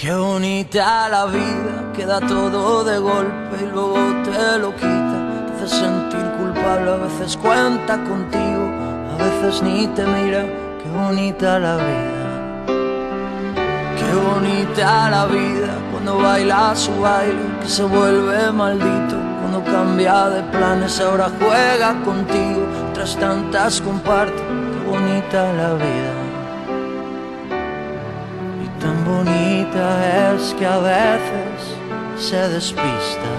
Qué bonita la vida, que da todo de golpe y luego te lo quita. Te hace sentir culpable, a veces cuenta contigo, a veces ni te mira. Qué bonita la vida. Qué bonita la vida, cuando baila su baile, que se vuelve maldito. Cuando cambia de planes, ahora juega contigo, tras tantas comparte. Qué bonita la vida. Tan bonita es que a veces se despista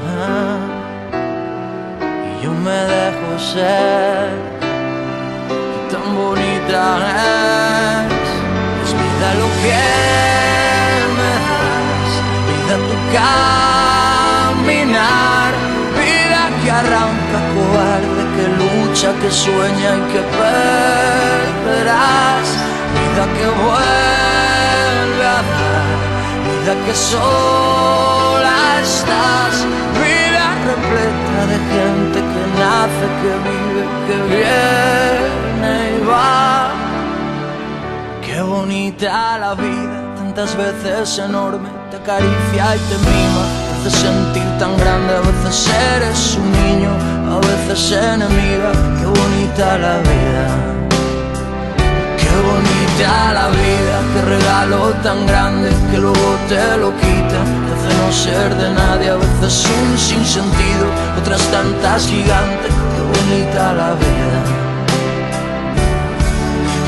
y yo me dejo ser. Y tan bonita es vida lo que me das, vida tu caminar, vida que arranca cobarde, que lucha, que sueña y que perderás, vida que vuelve a dar, vida que sola estás, vida repleta de gente que nace, que vive, que viene y va. Qué bonita la vida, tantas veces enorme, te acaricia y te mima, te hace sentir tan grande, a veces eres un niño, a veces enemiga. Qué bonita la vida. Qué bonita la vida, qué regalo tan grande que luego te lo quita. Te hace no ser de nadie, a veces un sinsentido, otras tantas gigantes. Qué bonita la vida.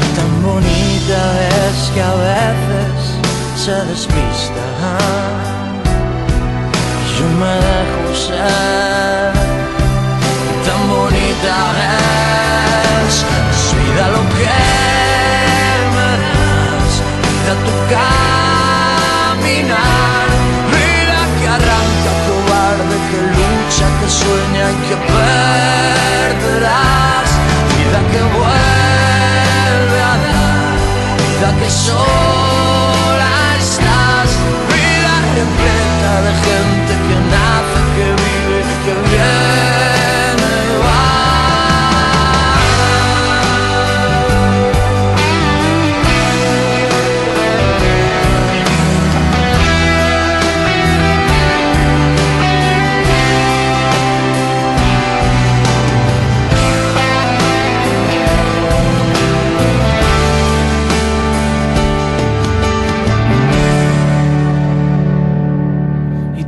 Y tan bonita es que a veces se despista y yo me dejo ser. Y tan bonita es vida lo que tu caminar, vida que arranca cobarde, que lucha, que sueña y que perderás, vida que vuelve a dar, vida que sola estás, vida repleta de gente que nace, que vive, que viene y va.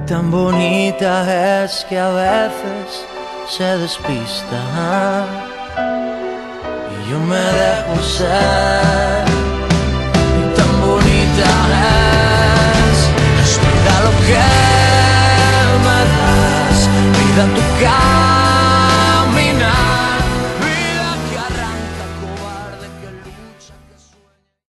Tan bonita es que a veces se despista y yo me dejo ser. Y tan bonita es vida lo que me das, vida tu cara.